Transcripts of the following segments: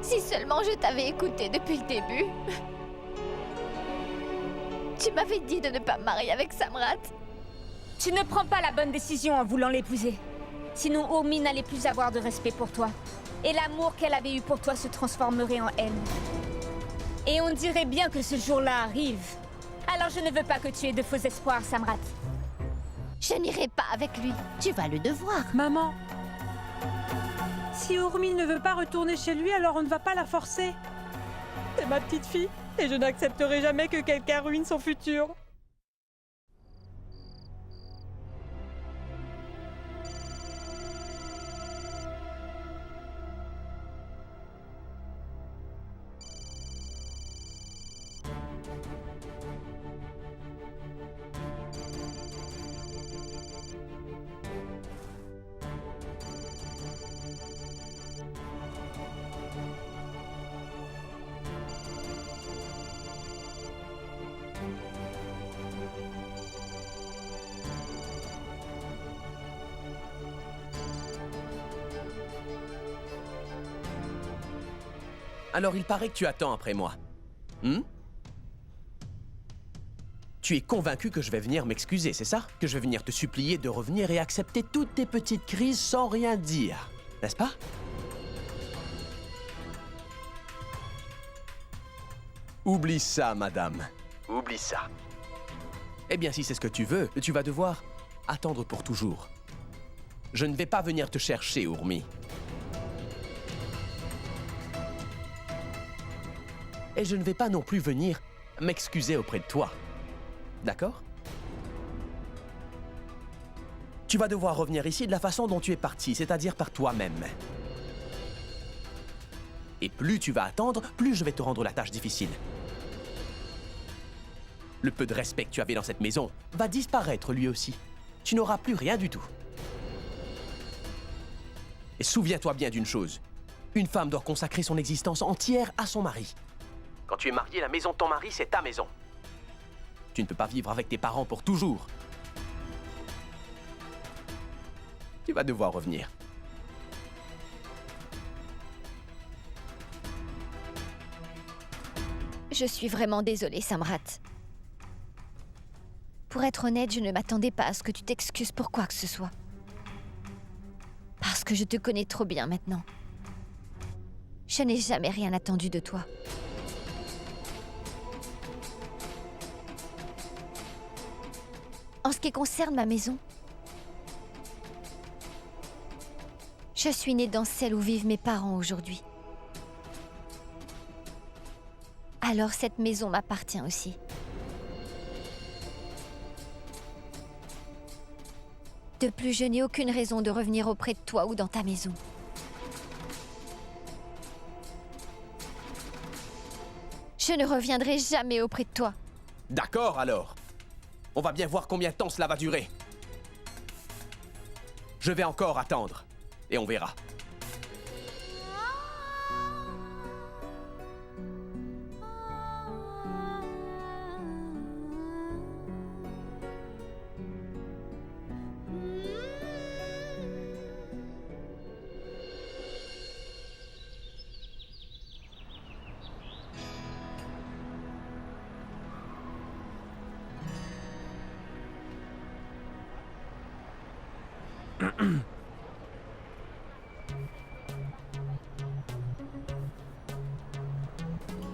Si seulement je t'avais écouté depuis le début. Tu m'avais dit de ne pas me marier avec Samrat. Tu ne prends pas la bonne décision en voulant l'épouser. Sinon Urmi n'allait plus avoir de respect pour toi. Et l'amour qu'elle avait eu pour toi se transformerait en haine. Et on dirait bien que ce jour-là arrive. Alors je ne veux pas que tu aies de faux espoirs, Samrat. Je n'irai pas avec lui. Tu vas le devoir. Maman, si Urmi ne veut pas retourner chez lui, alors on ne va pas la forcer. C'est ma petite fille, et je n'accepterai jamais que quelqu'un ruine son futur. Alors il paraît que tu attends après moi. Tu es convaincu que je vais venir m'excuser, c'est ça? Que je vais venir te supplier de revenir et accepter toutes tes petites crises sans rien dire, n'est-ce pas? Oublie ça, madame. Oublie ça. Eh bien, si c'est ce que tu veux, tu vas devoir attendre pour toujours. Je ne vais pas venir te chercher, Urmi. Et je ne vais pas non plus venir m'excuser auprès de toi. D'accord? Tu vas devoir revenir ici de la façon dont tu es parti, c'est-à-dire par toi-même. Et plus tu vas attendre, plus je vais te rendre la tâche difficile. Le peu de respect que tu avais dans cette maison va disparaître lui aussi. Tu n'auras plus rien du tout. Et souviens-toi bien d'une chose. Une femme doit consacrer son existence entière à son mari. Quand tu es marié, la maison de ton mari, c'est ta maison. Tu ne peux pas vivre avec tes parents pour toujours. Tu vas devoir revenir. Je suis vraiment désolée, Samrat. Pour être honnête, je ne m'attendais pas à ce que tu t'excuses pour quoi que ce soit. Parce que je te connais trop bien maintenant. Je n'ai jamais rien attendu de toi. En ce qui concerne ma maison, je suis née dans celle où vivent mes parents aujourd'hui. Alors cette maison m'appartient aussi. De plus, je n'ai aucune raison de revenir auprès de toi ou dans ta maison. Je ne reviendrai jamais auprès de toi. D'accord, alors. On va bien voir combien de temps cela va durer. Je vais encore attendre. Et on verra.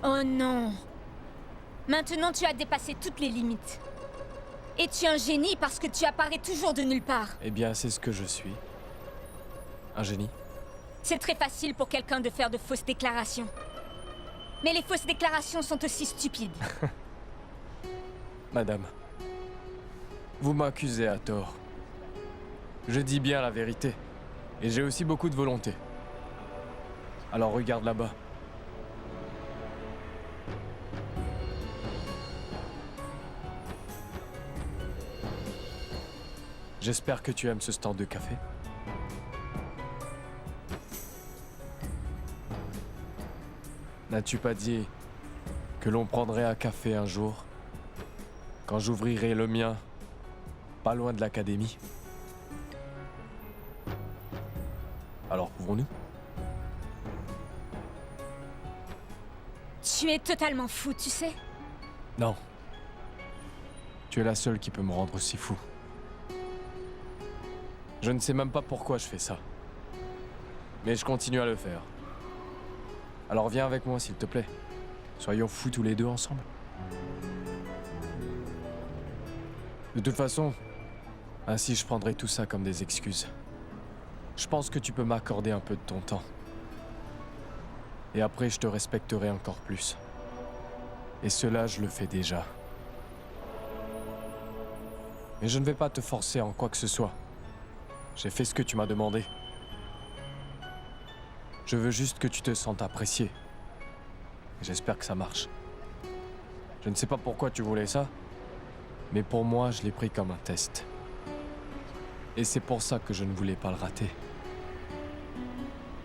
Oh non! Maintenant tu as dépassé toutes les limites. Et tu es un génie parce que tu apparais toujours de nulle part. Eh bien, c'est ce que je suis. Un génie. C'est très facile pour quelqu'un de faire de fausses déclarations. Mais les fausses déclarations sont aussi stupides. Madame, vous m'accusez à tort. Je dis bien la vérité. Et j'ai aussi beaucoup de volonté. Alors regarde là-bas. J'espère que tu aimes ce stand de café. N'as-tu pas dit que l'on prendrait un café un jour, quand j'ouvrirai le mien, pas loin de l'académie? Alors pouvons-nous? Tu es totalement fou, tu sais. Non. Tu es la seule qui peut me rendre aussi fou. Je ne sais même pas pourquoi je fais ça. Mais je continue à le faire. Alors viens avec moi, s'il te plaît. Soyons fous tous les deux ensemble. De toute façon, ainsi je prendrai tout ça comme des excuses. Je pense que tu peux m'accorder un peu de ton temps. Et après, je te respecterai encore plus. Et cela, je le fais déjà. Mais je ne vais pas te forcer en quoi que ce soit. J'ai fait ce que tu m'as demandé. Je veux juste que tu te sentes apprécié. Et j'espère que ça marche. Je ne sais pas pourquoi tu voulais ça, mais pour moi, je l'ai pris comme un test. Et c'est pour ça que je ne voulais pas le rater.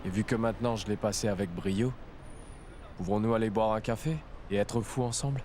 Et vu que maintenant je l'ai passé avec brio, pouvons-nous aller boire un café et être fous ensemble ?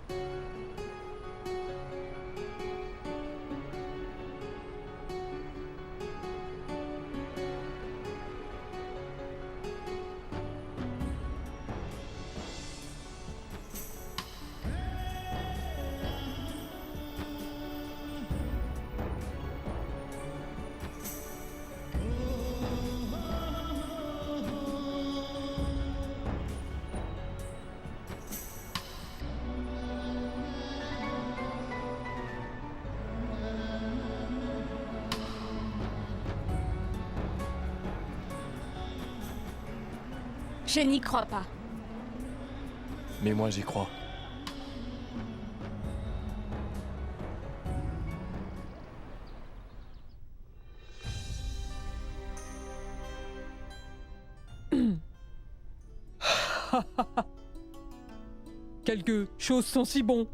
Je n'y crois pas. Mais moi, j'y crois. Quelques choses sont si bons.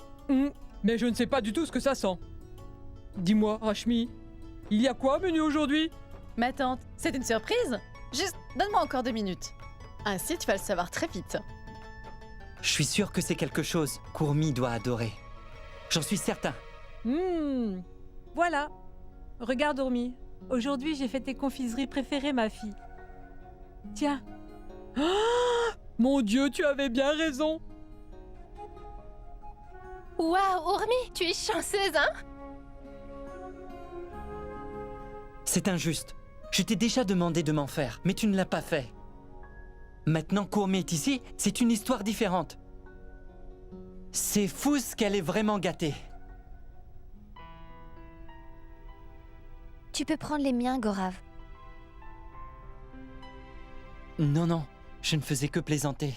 Mais je ne sais pas du tout ce que ça sent. Dis-moi, Rashmi, il y a quoi au menu aujourd'hui? Ma tante, c'est une surprise? Juste, donne-moi encore 2 minutes. Ainsi, tu vas le savoir très vite. Je suis sûr que c'est quelque chose qu'Ourmi doit adorer. J'en suis certain. Voilà. Regarde, Ourmi. Aujourd'hui, j'ai fait tes confiseries préférées, ma fille. Tiens. Ah, mon Dieu, tu avais bien raison. Waouh, Ourmi, tu es chanceuse, hein? C'est injuste. Je t'ai déjà demandé de m'en faire, mais tu ne l'as pas fait. Maintenant qu'Ourmi est ici, c'est une histoire différente. C'est fou ce qu'elle est vraiment gâtée. Tu peux prendre les miens, Gaurav. Non, non, je ne faisais que plaisanter.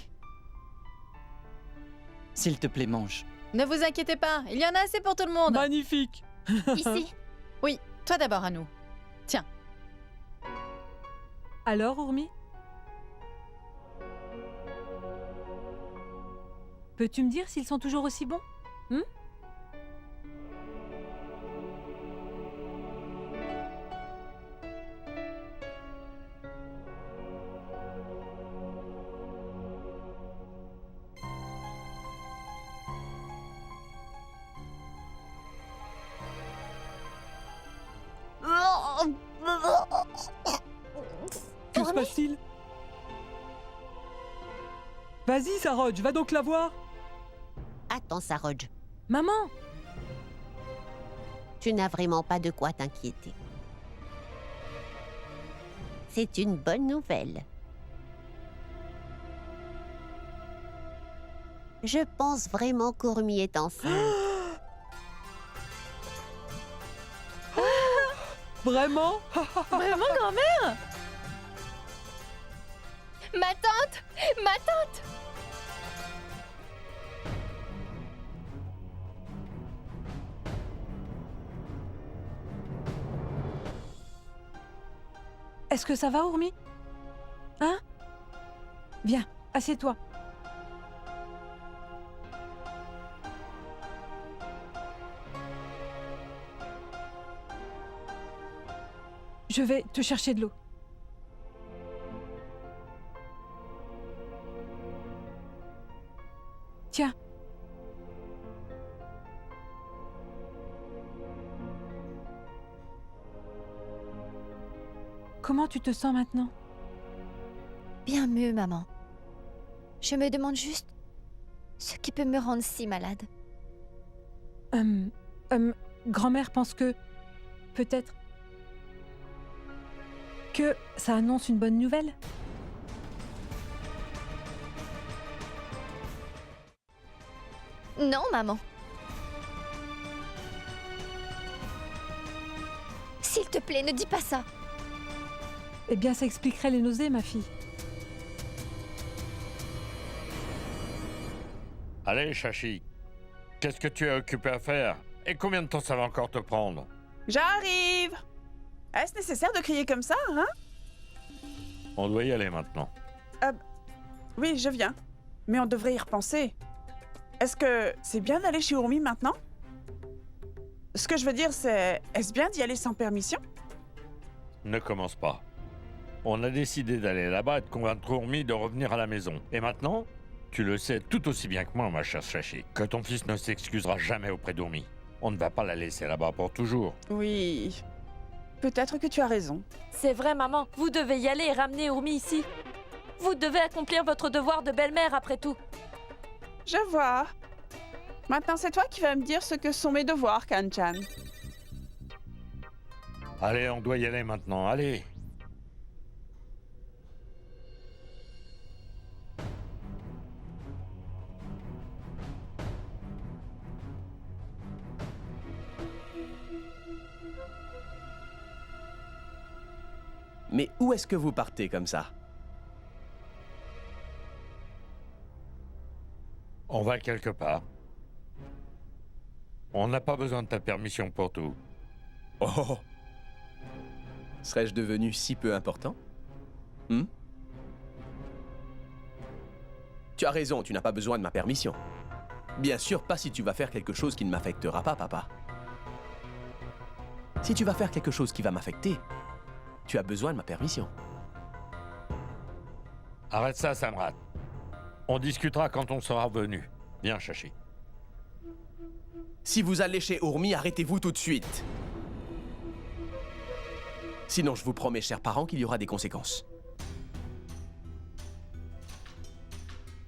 S'il te plaît, mange. Ne vous inquiétez pas, il y en a assez pour tout le monde. Magnifique. Ici. Oui, toi d'abord, à nous. Tiens. Alors, Ourmi? Peux-tu me dire s'ils sont toujours aussi bons? Que se passe-t-il? Vas-y, Saroj, va donc la voir. Attends, Saroj, Maman! tu n'as vraiment pas de quoi t'inquiéter. C'est une bonne nouvelle. Je pense vraiment qu'Ourmi est enceinte. Vraiment? Vraiment, grand-mère? Ma tante! Ma tante! Est-ce que ça va, Ourmi? Hein? Viens, assieds-toi. Je vais te chercher de l'eau. Tiens. Comment tu te sens maintenant? Bien mieux, maman. Je me demande juste Ce qui peut me rendre si malade. Grand-mère pense que... peut-être... que ça annonce une bonne nouvelle. Non, maman. S'il te plaît, ne dis pas ça. Eh bien, ça expliquerait les nausées, ma fille. Allez, Chachi. Qu'est-ce que tu es occupé à faire? Et combien de temps ça va encore te prendre? J'arrive! Est-ce nécessaire de crier comme ça, hein? On doit y aller maintenant. Oui, je viens. Mais on devrait y repenser. Est-ce que c'est bien d'aller chez Urmi maintenant? Ce que je veux dire, c'est... est-ce bien d'y aller sans permission? Ne commence pas. On a décidé d'aller là-bas et de convaincre Urmi de revenir à la maison. Et maintenant, tu le sais tout aussi bien que moi, ma chère Chachi, que ton fils ne s'excusera jamais auprès d'Urmi. On ne va pas la laisser là-bas pour toujours. Oui... peut-être que tu as raison. C'est vrai, maman. Vous devez y aller et ramener Urmi ici. Vous devez accomplir votre devoir de belle-mère, après tout. Je vois. Maintenant, c'est toi qui vas me dire ce que sont mes devoirs, Kanchan. Allez, on doit y aller maintenant, allez. Mais où est-ce que vous partez comme ça? On va quelque part. On n'a pas besoin de ta permission pour tout. Oh! Serais-je devenu si peu important? Tu as raison, tu n'as pas besoin de ma permission. Bien sûr, pas si tu vas faire quelque chose qui ne m'affectera pas, papa. Si tu vas faire quelque chose qui va m'affecter, tu as besoin de ma permission. Arrête ça, Samrat. On discutera quand on sera revenu. Viens, Chachi. Si vous allez chez Urmi, arrêtez-vous tout de suite. Sinon, je vous promets, chers parents, qu'il y aura des conséquences.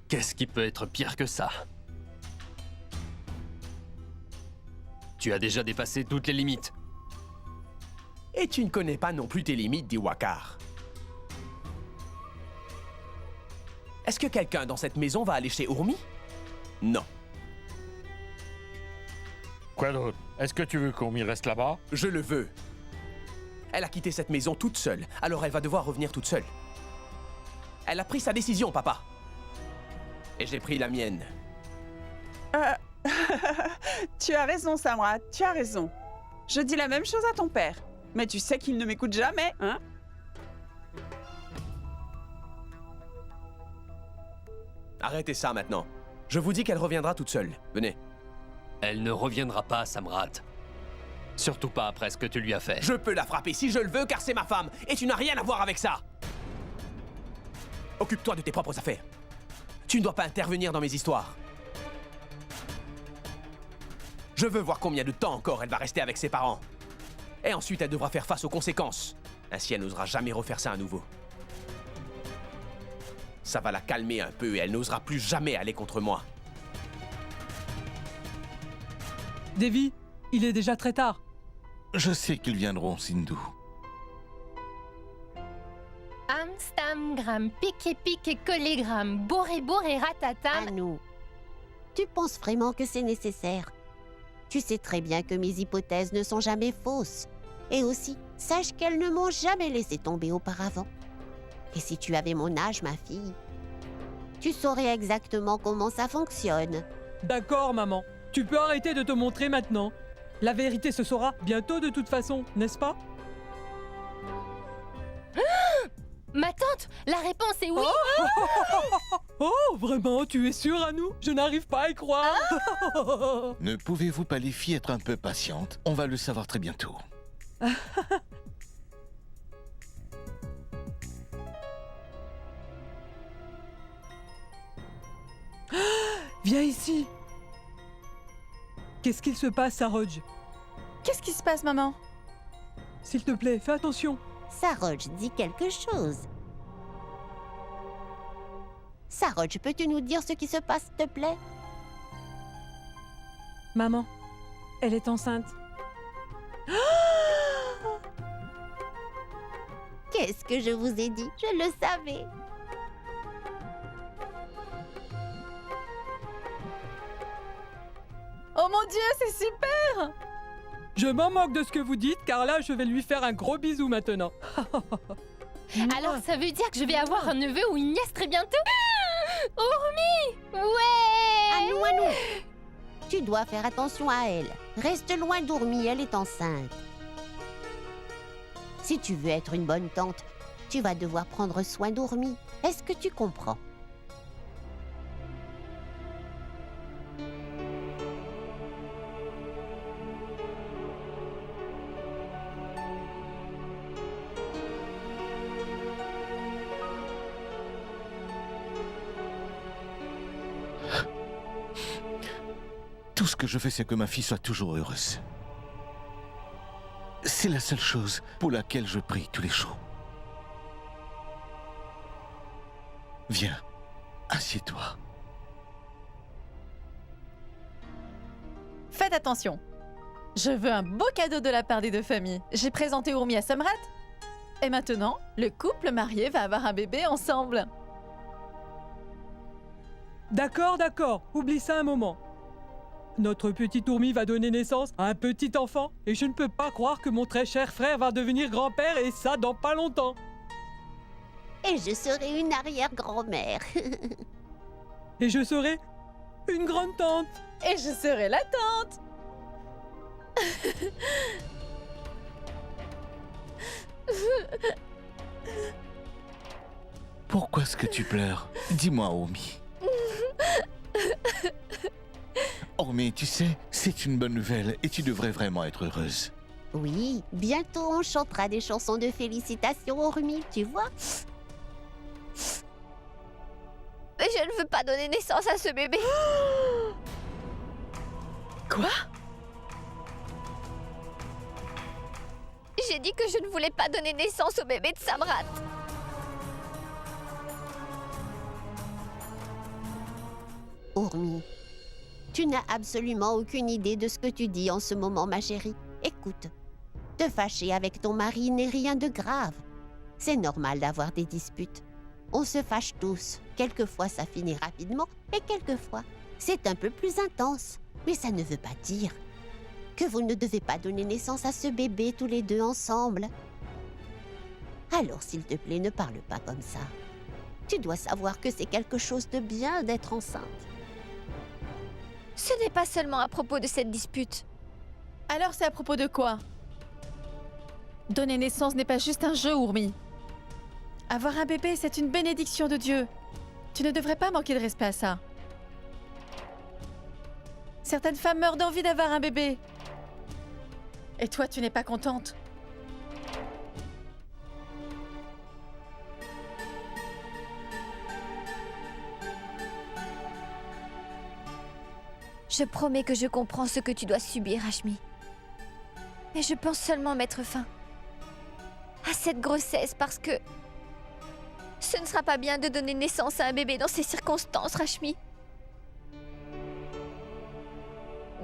Qu'est-ce qui peut être pire que ça? Tu as déjà dépassé toutes les limites. Et tu ne connais pas non plus tes limites, dit Wakar. Est-ce que quelqu'un dans cette maison va aller chez Urmi? Non. Quoi d'autre? Est-ce que tu veux qu'Urmi reste là-bas? Je le veux. Elle a quitté cette maison toute seule, alors elle va devoir revenir toute seule. Elle a pris sa décision, papa. Et j'ai pris la mienne. Tu as raison, Samrat, tu as raison. Je dis la même chose à ton père. Mais tu sais qu'il ne m'écoute jamais, hein? Arrêtez ça maintenant. Je vous dis qu'elle reviendra toute seule. Venez. Elle ne reviendra pas, Samrat. Surtout pas après ce que tu lui as fait. Je peux la frapper si je le veux, car c'est ma femme. Et tu n'as rien à voir avec ça. Occupe-toi de tes propres affaires. Tu ne dois pas intervenir dans mes histoires. Je veux voir combien de temps encore elle va rester avec ses parents. Et ensuite, elle devra faire face aux conséquences. Ainsi, elle n'osera jamais refaire ça à nouveau. Ça va la calmer un peu et elle n'osera plus jamais aller contre moi. Devi, il est déjà très tard. Je sais qu'ils viendront, Sindhu. Amstam, gram, pique pique, collégramme, bourré bourré, ratatam. Anou, tu penses vraiment que c'est nécessaire? Tu sais très bien que mes hypothèses ne sont jamais fausses. Et aussi, sache qu'elles ne m'ont jamais laissé tomber auparavant. Et si tu avais mon âge, ma fille, tu saurais exactement comment ça fonctionne. D'accord, maman. Tu peux arrêter de te montrer maintenant. La vérité se saura bientôt de toute façon, n'est-ce pas? Ma tante, la réponse est oui. Oh, vraiment, tu es sûre, Anou? Je n'arrive pas à y croire. Ne pouvez-vous pas, les filles, être un peu patientes? On va le savoir très bientôt. Viens ici. Qu'est-ce qu'il se passe, Saroj? Qu'est-ce qui se passe, maman? S'il te plaît, fais attention. Saroj dit quelque chose. Saroj, peux-tu nous dire ce qui se passe, s'il te plaît? Maman, elle est enceinte. Qu'est-ce que je vous ai dit? Je le savais. Oh mon Dieu, c'est super! Je m'en moque de ce que vous dites, car là, je vais lui faire un gros bisou maintenant. Alors ça veut dire que je vais avoir un neveu ou une nièce très bientôt? Urmi! Ouais! Anou. Tu dois faire attention à elle. Reste loin d'Urmi, elle est enceinte. Si tu veux être une bonne tante, tu vas devoir prendre soin d'Urmi. Est-ce que tu comprends? Tout ce que je fais, c'est que ma fille soit toujours heureuse. C'est la seule chose pour laquelle je prie tous les jours. Viens, assieds-toi. Faites attention. Je veux un beau cadeau de la part des deux familles. J'ai présenté Urmi à Samrat. Et maintenant, le couple marié va avoir un bébé ensemble. D'accord. Oublie ça un moment. Notre petite Urmi va donner naissance à un petit enfant et je ne peux pas croire que mon très cher frère va devenir grand-père et ça dans pas longtemps. Et je serai une arrière-grand-mère. Et je serai une grande-tante. Et je serai la tante. Pourquoi est-ce que tu pleures? Dis-moi, Urmi. Urmi, tu sais, c'est une bonne nouvelle et tu devrais vraiment être heureuse. Oui, bientôt on chantera des chansons de félicitations, Urmi, tu vois? Mais je ne veux pas donner naissance à ce bébé. Quoi? J'ai dit que je ne voulais pas donner naissance au bébé de Samrat. Urmi, tu n'as absolument aucune idée de ce que tu dis en ce moment, ma chérie. Écoute, te fâcher avec ton mari n'est rien de grave. C'est normal d'avoir des disputes. On se fâche tous. Quelquefois, ça finit rapidement et quelquefois, c'est un peu plus intense. Mais ça ne veut pas dire que vous ne devez pas donner naissance à ce bébé tous les deux ensemble. Alors, s'il te plaît, ne parle pas comme ça. Tu dois savoir que c'est quelque chose de bien d'être enceinte. Ce n'est pas seulement à propos de cette dispute. Alors c'est à propos de quoi? Donner naissance n'est pas juste un jeu, Urmi. Avoir un bébé, c'est une bénédiction de Dieu. Tu ne devrais pas manquer de respect à ça. Certaines femmes meurent d'envie d'avoir un bébé. Et toi, tu n'es pas contente. Je promets que je comprends ce que tu dois subir, Ashmi. Mais je pense seulement mettre fin à cette grossesse parce que ce ne sera pas bien de donner naissance à un bébé dans ces circonstances, Rashmi.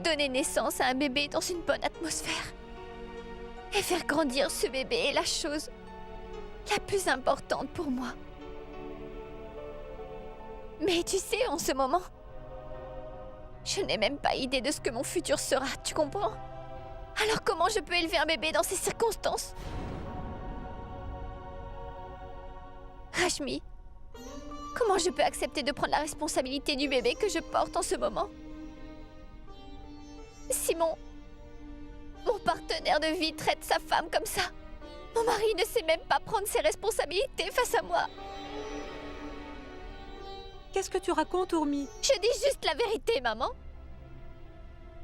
Donner naissance à un bébé dans une bonne atmosphère et faire grandir ce bébé est la chose la plus importante pour moi. Mais tu sais, en ce moment, je n'ai même pas idée de ce que mon futur sera, tu comprends? Alors comment je peux élever un bébé dans ces circonstances? Rashmi, comment je peux accepter de prendre la responsabilité du bébé que je porte en ce moment? Si mon partenaire de vie traite sa femme comme ça, mon mari ne sait même pas prendre ses responsabilités face à moi. Qu'est-ce que tu racontes, Urmi? Je dis juste la vérité, maman.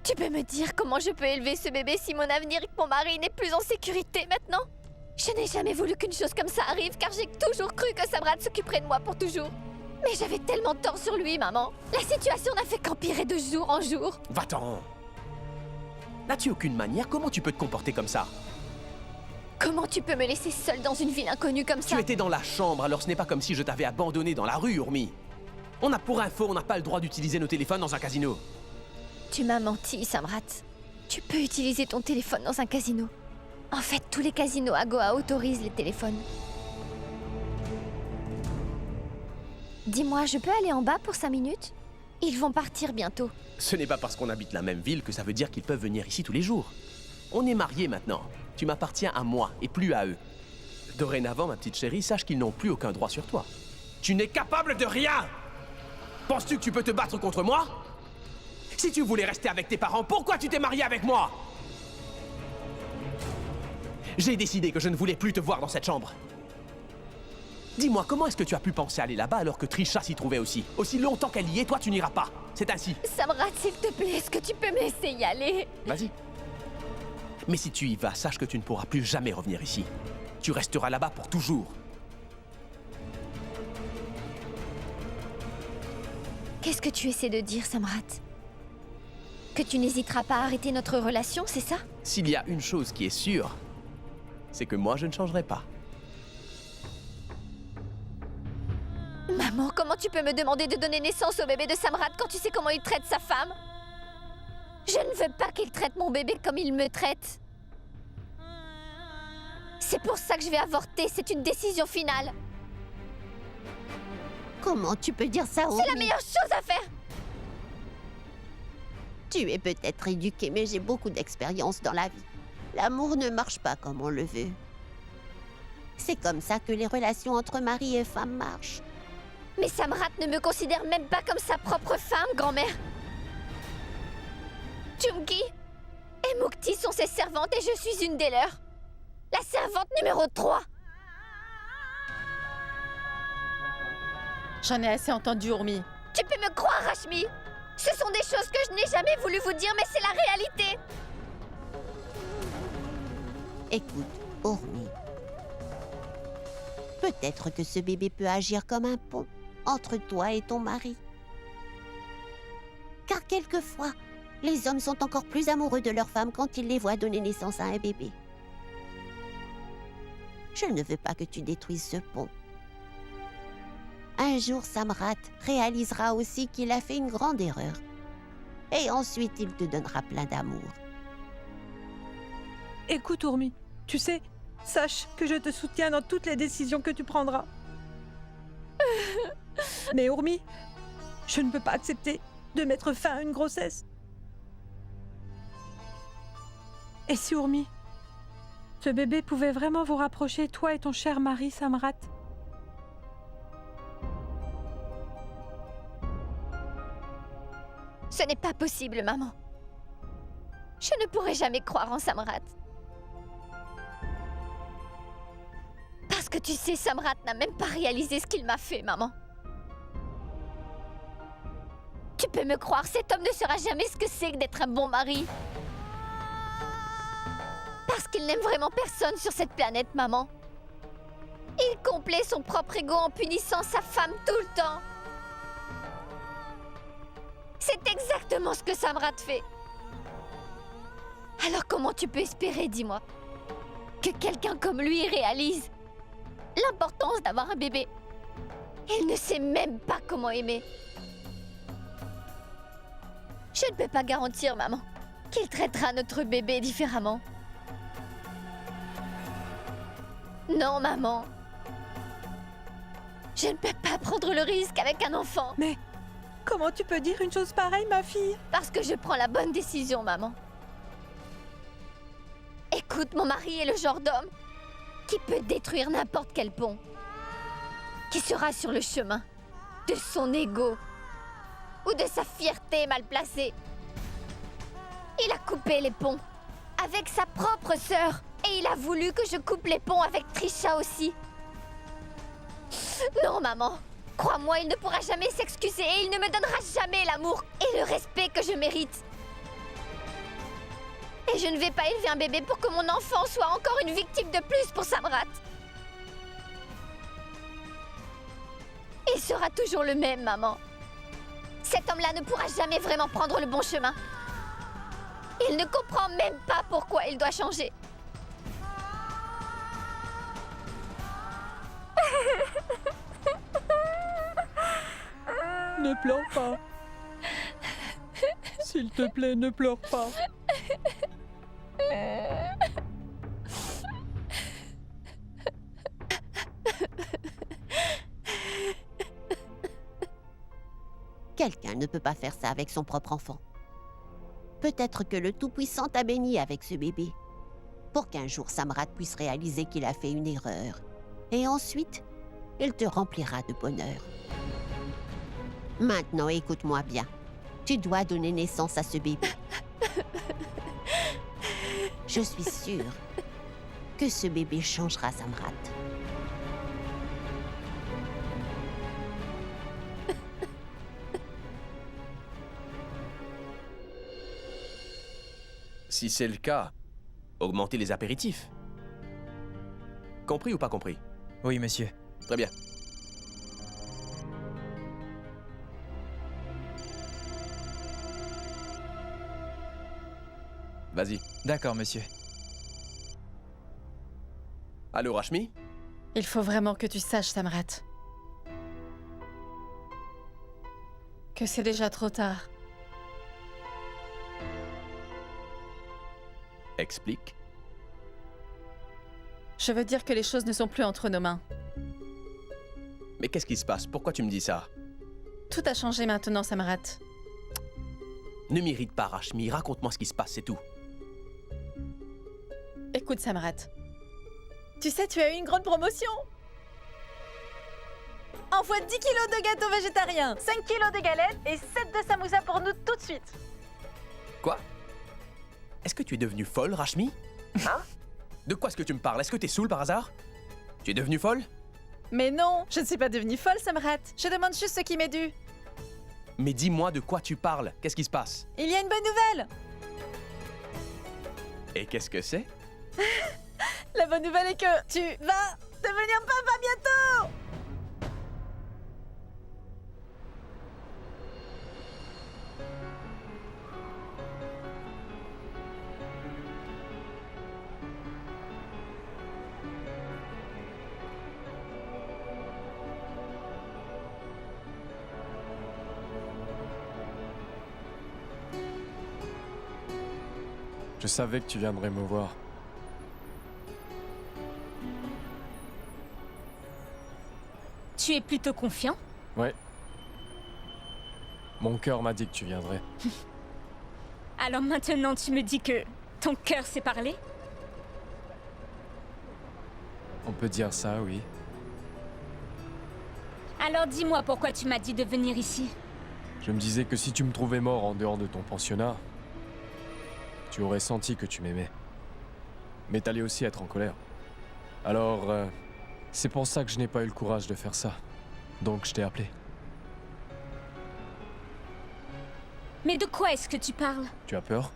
Tu peux me dire comment je peux élever ce bébé si mon avenir et que mon mari n'est plus en sécurité maintenant? Je n'ai jamais voulu qu'une chose comme ça arrive car j'ai toujours cru que Samrat s'occuperait de moi pour toujours. Mais j'avais tellement tort sur lui, maman. La situation n'a fait qu'empirer de jour en jour. Va-t'en! N'as-tu aucune manière? Comment tu peux te comporter comme ça? Comment tu peux me laisser seule dans une ville inconnue comme ça? Tu étais dans la chambre, alors ce n'est pas comme si je t'avais abandonné dans la rue, Urmi. On a pour info, on n'a pas le droit d'utiliser nos téléphones dans un casino. Tu m'as menti, Samrat. Tu peux utiliser ton téléphone dans un casino. En fait, tous les casinos à Goa autorisent les téléphones. Dis-moi, je peux aller en bas pour 5 minutes? Ils vont partir bientôt. Ce n'est pas parce qu'on habite la même ville que ça veut dire qu'ils peuvent venir ici tous les jours. On est mariés maintenant. Tu m'appartiens à moi et plus à eux. Dorénavant, ma petite chérie, sache qu'ils n'ont plus aucun droit sur toi. Tu n'es capable de rien! Penses-tu que tu peux te battre contre moi? Si tu voulais rester avec tes parents, pourquoi tu t'es marié avec moi? J'ai décidé que je ne voulais plus te voir dans cette chambre. Dis-moi, comment est-ce que tu as pu penser aller là-bas alors que Trisha s'y trouvait aussi? Aussi longtemps qu'elle y est, toi tu n'iras pas. C'est ainsi. Samrat, s'il te plaît, est-ce que tu peux me laisser y aller? Vas-y. Mais si tu y vas, sache que tu ne pourras plus jamais revenir ici. Tu resteras là-bas pour toujours. Qu'est-ce que tu essaies de dire, Samrat? Que tu n'hésiteras pas à arrêter notre relation, c'est ça? S'il y a une chose qui est sûre, c'est que moi je ne changerai pas. Maman, comment tu peux me demander de donner naissance au bébé de Samrat quand tu sais comment il traite sa femme? Je ne veux pas qu'il traite mon bébé comme il me traite. C'est pour ça que je vais avorter, c'est une décision finale. Comment tu peux dire ça, C'est la Urmi? meilleure chose à faire. Tu es peut-être éduquée, mais j'ai beaucoup d'expérience dans la vie. L'amour ne marche pas comme on le veut. C'est comme ça que les relations entre mari et femme marchent. Mais Samrat ne me considère même pas comme sa propre femme, grand-mère. Chumki et Mukti sont ses servantes et je suis une des leurs. La servante numéro 3. J'en ai assez entendu, Urmi. Tu peux me croire, Rashmi. Ce sont des choses que je n'ai jamais voulu vous dire, mais c'est la réalité. Écoute, Urmi. Peut-être que ce bébé peut agir comme un pont entre toi et ton mari. Car quelquefois, les hommes sont encore plus amoureux de leurs femmes quand ils les voient donner naissance à un bébé. Je ne veux pas que tu détruises ce pont. Un jour, Samrat réalisera aussi qu'il a fait une grande erreur. Et ensuite, il te donnera plein d'amour. Écoute, Urmi, tu sais, sache que je te soutiens dans toutes les décisions que tu prendras. Mais Urmi, je ne peux pas accepter de mettre fin à une grossesse. Et si Urmi, ce bébé pouvait vraiment vous rapprocher, toi et ton cher mari Samrat? Ce n'est pas possible, maman. Je ne pourrai jamais croire en Samrat. Parce que tu sais, Samrat n'a même pas réalisé ce qu'il m'a fait, maman. Tu peux me croire, cet homme ne saura jamais ce que c'est que d'être un bon mari. Parce qu'il n'aime vraiment personne sur cette planète, maman. Il complaît son propre ego en punissant sa femme tout le temps. C'est exactement ce que Samrat fait. Alors comment tu peux espérer, dis-moi, que quelqu'un comme lui réalise l'importance d'avoir un bébé? Il ne sait même pas comment aimer. Je ne peux pas garantir, maman, qu'il traitera notre bébé différemment. Non, maman. Je ne peux pas prendre le risque avec un enfant. Mais comment tu peux dire une chose pareille, ma fille? Parce que je prends la bonne décision, maman. Écoute, mon mari est le genre d'homme qui peut détruire n'importe quel pont. Qui sera sur le chemin de son ego ou de sa fierté mal placée. Il a coupé les ponts avec sa propre sœur et il a voulu que je coupe les ponts avec Trisha aussi. Non, maman. Crois-moi, il ne pourra jamais s'excuser et il ne me donnera jamais l'amour et le respect que je mérite. Et je ne vais pas élever un bébé pour que mon enfant soit encore une victime de plus pour Samrat. Il sera toujours le même, maman. Cet homme-là ne pourra jamais vraiment prendre le bon chemin. Il ne comprend même pas pourquoi il doit changer. Ne pleure pas. S'il te plaît, ne pleure pas. Quelqu'un ne peut pas faire ça avec son propre enfant. Peut-être que le Tout-Puissant t'a béni avec ce bébé, pour qu'un jour Samrat puisse réaliser qu'il a fait une erreur. Et ensuite, il te remplira de bonheur. Maintenant, écoute-moi bien. Tu dois donner naissance à ce bébé. Je suis sûre que ce bébé changera Samrat. Si c'est le cas, augmentez les apéritifs. Compris ou pas compris? Oui, monsieur. Très bien. Vas-y. D'accord, monsieur. Allô, Rashmi? Il faut vraiment que tu saches, Samrat, que c'est déjà trop tard. Explique. Je veux dire que les choses ne sont plus entre nos mains. Mais qu'est-ce qui se passe? Pourquoi tu me dis ça? Tout a changé maintenant, Samrat. Ne m'irrite pas, Rashmi. Raconte-moi ce qui se passe, c'est tout. Écoute, Samrat. Tu sais, tu as eu une grande promotion. Envoie 10 kilos de gâteaux végétariens, 5 kilos de galettes et 7 de samoussa pour nous tout de suite. Quoi? Est-ce que tu es devenue folle, Rashmi? Hein? De quoi est-ce que tu me parles? Est-ce que t'es saoul par hasard? Tu es devenue folle? Mais non, je ne suis pas devenue folle, Samrat. Je demande juste ce qui m'est dû. Mais dis-moi de quoi tu parles. Qu'est-ce qui se passe? Il y a une bonne nouvelle. Et qu'est-ce que c'est? La bonne nouvelle est que tu vas devenir papa bientôt. Je savais que tu viendrais me voir. Tu es plutôt confiant? Ouais. Mon cœur m'a dit que tu viendrais. Alors maintenant tu me dis que ton cœur s'est parlé? On peut dire ça, oui. Alors dis-moi pourquoi tu m'as dit de venir ici. Je me disais que si tu me trouvais mort en dehors de ton pensionnat, tu aurais senti que tu m'aimais. Mais t'allais aussi être en colère. Alors, c'est pour ça que je n'ai pas eu le courage de faire ça. Donc je t'ai appelé. Mais de quoi est-ce que tu parles? Tu as peur?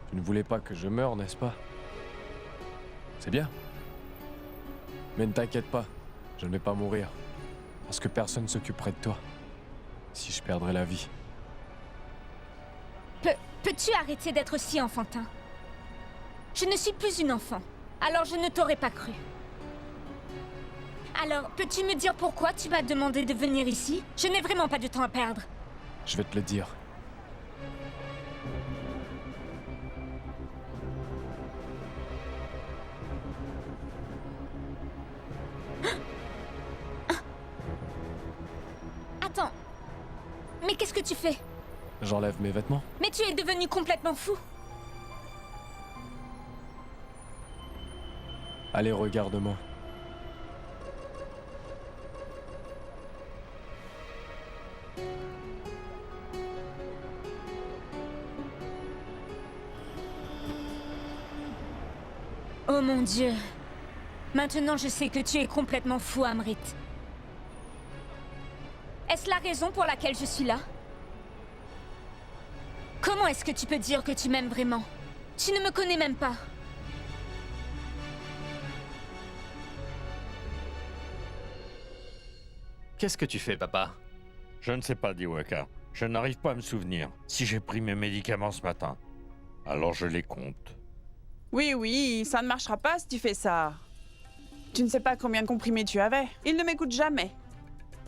Tu ne voulais pas que je meure, n'est-ce pas? C'est bien. Mais ne t'inquiète pas, je ne vais pas mourir. Parce que personne ne s'occuperait de toi. Si je perdrais la vie. Peux-tu arrêter d'être si enfantin? Je ne suis plus une enfant, alors je ne t'aurais pas cru. Alors, peux-tu me dire pourquoi tu m'as demandé de venir ici? Je n'ai vraiment pas de temps à perdre. Je vais te le dire. Attends. Mais qu'est-ce que tu fais? J'enlève mes vêtements. Mais tu es devenu complètement fou. Allez, regarde-moi. Oh mon Dieu. Maintenant je sais que tu es complètement fou, Amrit. Est-ce la raison pour laquelle je suis là? Comment est-ce que tu peux dire que tu m'aimes vraiment? Tu ne me connais même pas. Qu'est-ce que tu fais, papa? Je ne sais pas, Diwakar. Je n'arrive pas à me souvenir si j'ai pris mes médicaments ce matin. Alors je les compte. Oui, ça ne marchera pas si tu fais ça. Tu ne sais pas combien de comprimés tu avais. Il ne m'écoute jamais.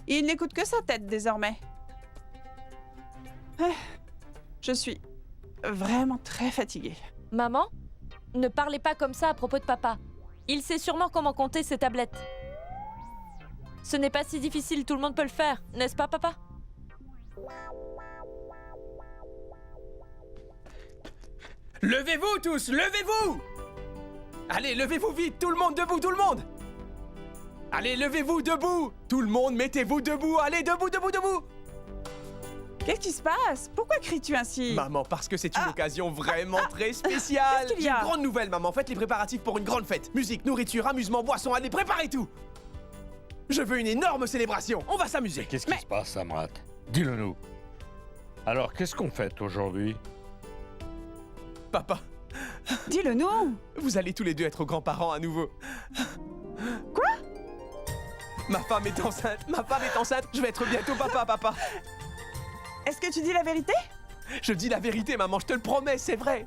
Il n'écoute que sa tête désormais. Je suis vraiment très fatiguée. Maman, ne parlez pas comme ça à propos de papa. Il sait sûrement comment compter ses tablettes. Ce n'est pas si difficile, tout le monde peut le faire, n'est-ce pas, papa? Levez-vous tous, levez-vous! Allez, levez-vous vite, tout le monde debout, tout le monde! Allez, levez-vous debout! Tout le monde, mettez-vous debout, allez, debout, debout, debout! Qu'est-ce qui se passe? Pourquoi cries-tu ainsi? Maman, parce que c'est une occasion vraiment très spéciale! Qu'est-ce qu'il y J'ai a? une grande nouvelle, maman, faites les préparatifs pour une grande fête! Musique, nourriture, amusement, boisson, allez, préparez tout! Je veux une énorme célébration, on va s'amuser! Mais qu'est-ce qui se passe, Samrat? Dis-le nous. Alors, qu'est-ce qu'on fête aujourd'hui? Papa, Dis-le nous! vous allez tous les deux être grands-parents à nouveau. Quoi? Ma femme est enceinte, je vais être bientôt papa. Est-ce que tu dis la vérité? Je dis la vérité, maman, je te le promets, c'est vrai.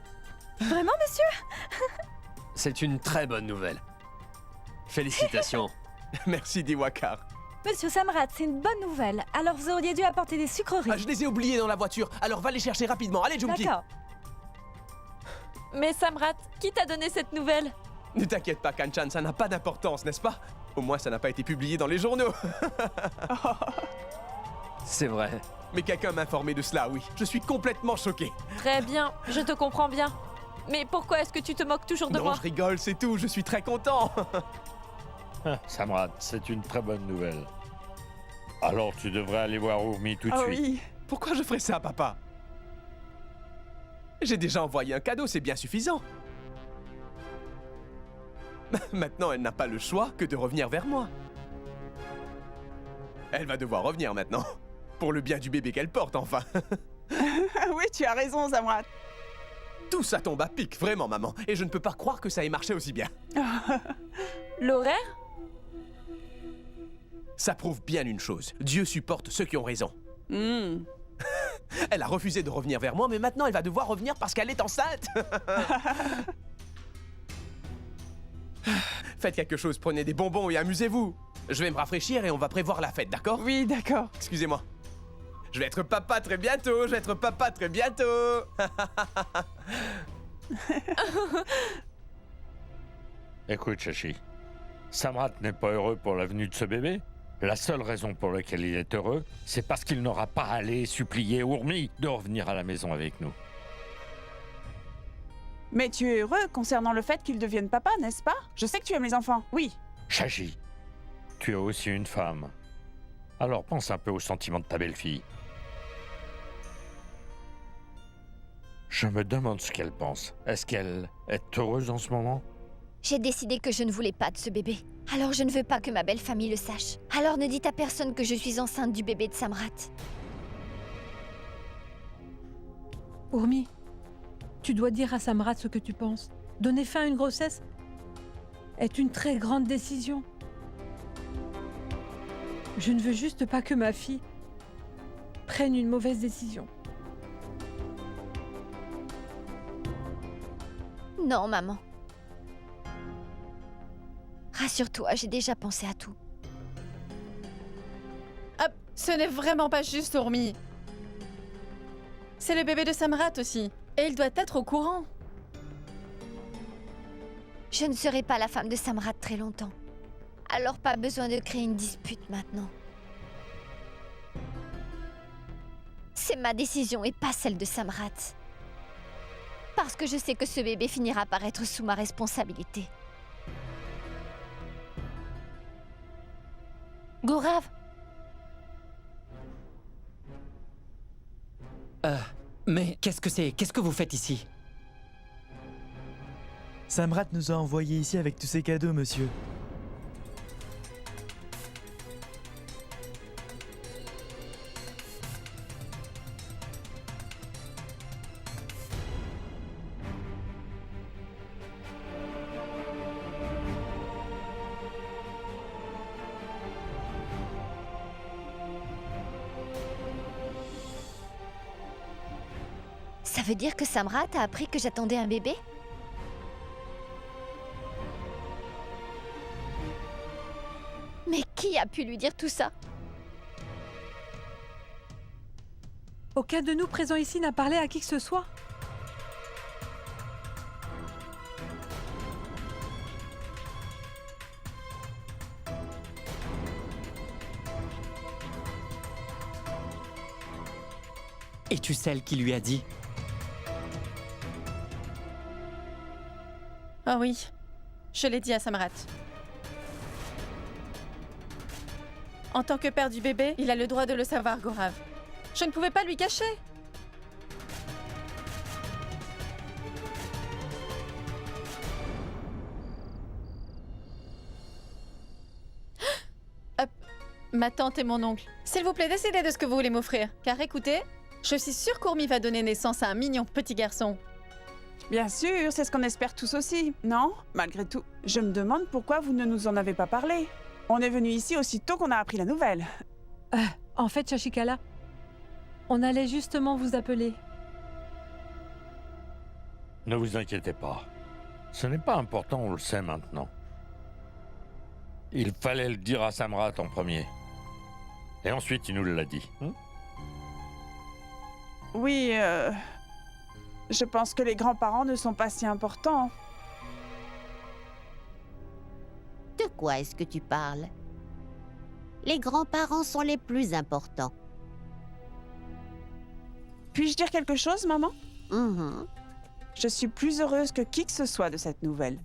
Vraiment, monsieur? C'est une très bonne nouvelle. Félicitations. Merci, Diwakar. Monsieur Samrat, c'est une bonne nouvelle. Alors vous auriez dû apporter des sucreries. Ah, je les ai oubliés dans la voiture, alors va les chercher rapidement. Allez, Junki. D'accord. Mais Samrat, qui t'a donné cette nouvelle? Ne t'inquiète pas, Kanchan, ça n'a pas d'importance, n'est-ce pas? Au moins, ça n'a pas été publié dans les journaux. C'est vrai. Mais quelqu'un m'a informé de cela, oui. Je suis complètement choqué. Très bien, je te comprends bien. Mais pourquoi est-ce que tu te moques toujours de Non, moi? je rigole, c'est tout, je suis très content. Samrat, c'est une très bonne nouvelle. Alors, tu devrais aller voir Urmi tout de Oh suite. oui. Pourquoi je ferais ça, papa? J'ai déjà envoyé un cadeau, c'est bien suffisant. Maintenant, elle n'a pas le choix que de revenir vers moi. Elle va devoir revenir maintenant. Pour le bien du bébé qu'elle porte, enfin. Oui, tu as raison, Samrat. Tout ça tombe à pic, vraiment, maman. Et je ne peux pas croire que ça ait marché aussi bien. L'horaire? Ça prouve bien une chose. Dieu supporte ceux qui ont raison. Elle a refusé de revenir vers moi, mais maintenant elle va devoir revenir parce qu'elle est enceinte. Faites quelque chose, prenez des bonbons et amusez-vous. Je vais me rafraîchir et on va prévoir la fête, d'accord? Oui, d'accord. Excusez-moi. Je vais être papa très bientôt, Écoute, Shashi, Samrat n'est pas heureux pour la venue de ce bébé. La seule raison pour laquelle il est heureux, c'est parce qu'il n'aura pas à aller supplier Urmi de revenir à la maison avec nous. Mais tu es heureux concernant le fait qu'il devienne papa, n'est-ce pas? Je sais que tu aimes les enfants, oui. Shashi, tu es aussi une femme. Alors pense un peu aux sentiments de ta belle-fille. Je me demande ce qu'elle pense. Est-ce qu'elle est heureuse en ce moment? J'ai décidé que je ne voulais pas de ce bébé. Alors je ne veux pas que ma belle famille le sache. Alors ne dites à personne que je suis enceinte du bébé de Samrat. Urmi, tu dois dire à Samrat ce que tu penses. Donner fin à une grossesse est une très grande décision. Je ne veux juste pas que ma fille prenne une mauvaise décision. Non, maman. Rassure-toi, j'ai déjà pensé à tout. Ah, ce n'est vraiment pas juste, Urmi. C'est le bébé de Samrat aussi. Et il doit être au courant. Je ne serai pas la femme de Samrat très longtemps. Alors pas besoin de créer une dispute maintenant. C'est ma décision et pas celle de Samrat. Parce que je sais que ce bébé finira par être sous ma responsabilité. Gourav, Mais qu'est-ce que c'est? Qu'est-ce que vous faites ici? Samrat nous a envoyés ici avec tous ces cadeaux, monsieur. ça veut dire que Samrat a appris que j'attendais un bébé? Mais qui a pu lui dire tout ça? Aucun de nous présents ici n'a parlé à qui que ce soit. Es-tu celle qui lui a dit? Ah oui, je l'ai dit à Samrat. En tant que père du bébé, il a le droit de le savoir, Gorav. Je ne pouvais pas lui cacher. Ma tante et mon oncle, s'il vous plaît, décidez de ce que vous voulez m'offrir. Car écoutez, je suis sûre qu'Urmi va donner naissance à un mignon petit garçon. Bien sûr, c'est ce qu'on espère tous aussi, non? Malgré tout, je me demande pourquoi vous ne nous en avez pas parlé. On est venu ici aussitôt qu'on a appris la nouvelle. En fait, Shashikala, on allait justement vous appeler. Ne vous inquiétez pas. Ce n'est pas important, on le sait maintenant. Il fallait le dire à Samrat en premier. Et ensuite, il nous l'a dit. Oui, je pense que les grands-parents ne sont pas si importants. De quoi est-ce que tu parles? Les grands-parents sont les plus importants. Puis-je dire quelque chose, maman? Mhm. Je suis plus heureuse que qui que ce soit de cette nouvelle.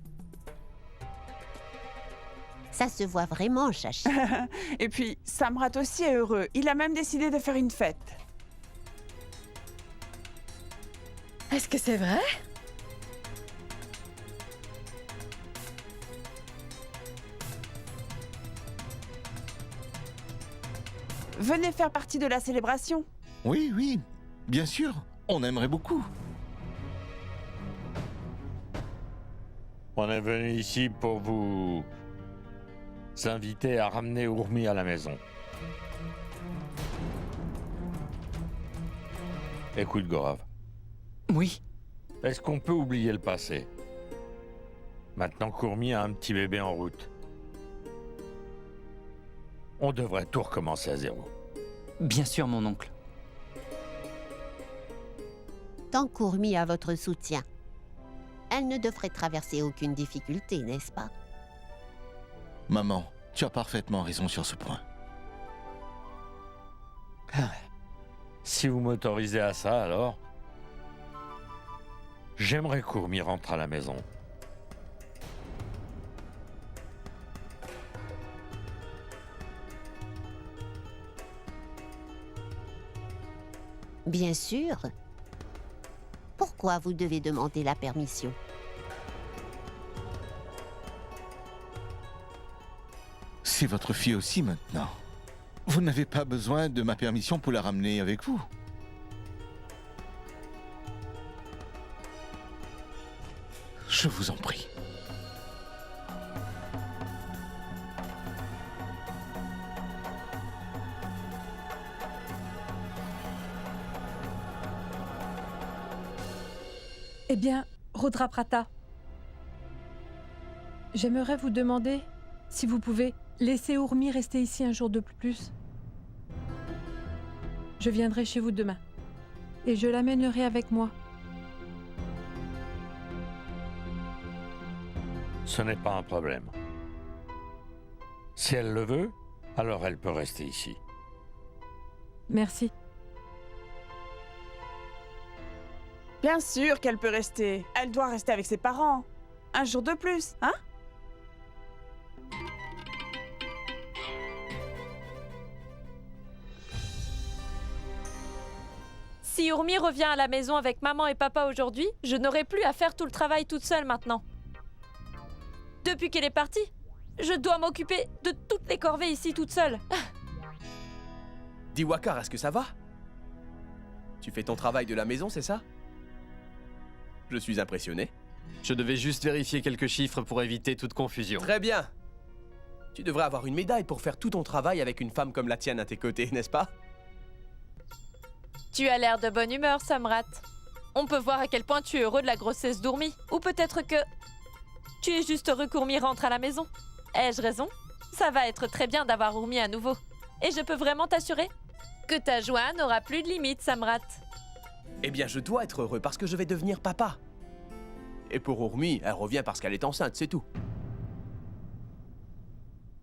Ça se voit vraiment, Chachi. Et puis, Samrat aussi est heureux. Il a même décidé de faire une fête. Est-ce que c'est vrai? Venez faire partie de la célébration. Oui, oui, bien sûr. On aimerait beaucoup. On est venu ici pour vous inviter à ramener Urmi à la maison. Écoute, Gorav. Oui. Est-ce qu'on peut oublier le passé? Maintenant qu'Urmi a un petit bébé en route. On devrait tout recommencer à zéro. Bien sûr, mon oncle. Tant qu'Urmi a votre soutien, elle ne devrait traverser aucune difficulté, n'est-ce pas? Maman, tu as parfaitement raison sur ce point. Si vous m'autorisez à ça, alors... J'aimerais qu'Urmi rentre à la maison. Bien sûr. Pourquoi vous devez demander la permission? C'est votre fille aussi maintenant. Vous n'avez pas besoin de ma permission pour la ramener avec vous. Je vous en prie. Eh bien, Rudraprata, j'aimerais vous demander si vous pouvez laisser Urmi rester ici un jour de plus. Je viendrai chez vous demain et je l'amènerai avec moi. Ce n'est pas un problème. Si elle le veut, alors elle peut rester ici. Merci. Bien sûr qu'elle peut rester. Elle doit rester avec ses parents. Un jour de plus, hein? Si Urmi revient à la maison avec maman et papa aujourd'hui, je n'aurai plus à faire tout le travail toute seule maintenant. Depuis qu'elle est partie, je dois m'occuper de toutes les corvées ici toute seule. Dis Wakar, est-ce que ça va? Tu fais ton travail de la maison, c'est ça? Je suis impressionné. Je devais juste vérifier quelques chiffres pour éviter toute confusion. Très bien. Tu devrais avoir une médaille pour faire tout ton travail avec une femme comme la tienne à tes côtés, n'est-ce pas? Tu as l'air de bonne humeur, Samrat. On peut voir à quel point tu es heureux de la grossesse d'Urmi. Ou peut-être que tu es juste heureux qu'Urmi rentre à la maison. Ai-je raison? Ça va être très bien d'avoir Urmi à nouveau. Et je peux vraiment t'assurer Que ta joie n'aura plus de limite, Samrat. Eh bien, je dois être heureux parce que je vais devenir papa. Et pour Urmi, elle revient parce qu'elle est enceinte, c'est tout.